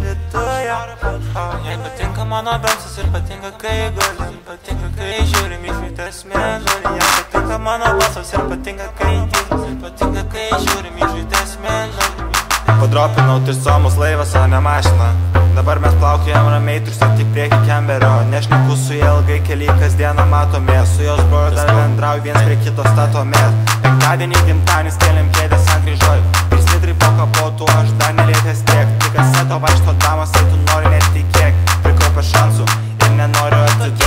viduje. Jai patinka mano balsas ir patinka kai gulim, patinka kai žiūrim į žvaigždės mėnulį. Jai patinka mano balsas ir patinka kai tylim, patinka kai žiūrim į žvaigždės mėnulį. Padropinau trisomus laivas, o ne mašina. Dabar mes plaukėjam ramiai, trūksta tik prieki Kemberio. Nešneku su jie ilgai keliai kasdieną matomės. Su jos broju dar bendrauju, viens prie kito statomės. Penktadienį gimtadienis keliam kėdės ant kryžoj. Ir slidrai po kapotu, aš dar nelietęs tiek. Tik kaseto vaikšto damas, tai tu nori netikėk. Prikaupę šansų ir nenoriu atiduoti.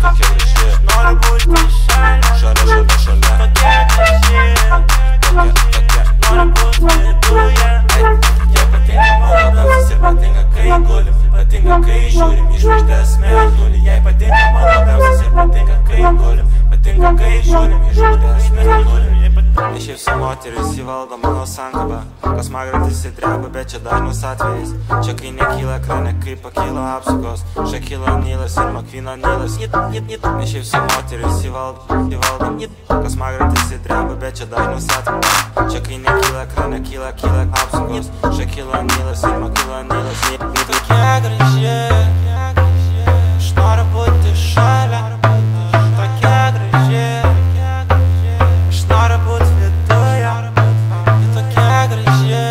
Tokia ryši, Noriu būti šalia, šalia. tokia graži, noriu būti viduje. Jai patinka mano balsas ir patinka kai gulim, patinka kai žiūrim į žvaigždės mėnulį. Jai patinka mano balsas ir patinka kai gulim, patinka kai žiūrim į žvaigždės mėnulį. Ne šiaip su moteris įvaldo mano sankabą, kas magrantis įdreba, bet čia dažnus atvejais. Čia kai nekyla ekrane, kai pakyla apsaugos, Šakila Nylas ir Makvina Nylas. Ne šiaip su moteris įvaldo, kas magrantis įdreba, bet čia dažnus atvejais. Čia kai nekyla ekrane, kyla apsaugos, Šakila Nylas ir Makvina Nylas. Tokia graži, aš noriu būti šalia, tokia graži, aš noriu būti viduje. Tokia graži,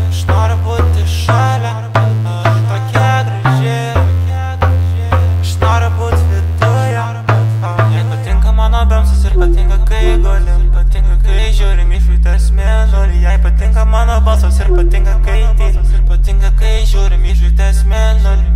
aš noriu būti šalia, tokia graži, aš noriu būti viduje. Jai patinka mano bemsas ir patinka kai gulim, patinka kai žiūrim į žvaigždės mėnulį. Jai patinka mano balsas ir patinka kai tylim, patinka kai žiūrim į žvaigždės mėnulį.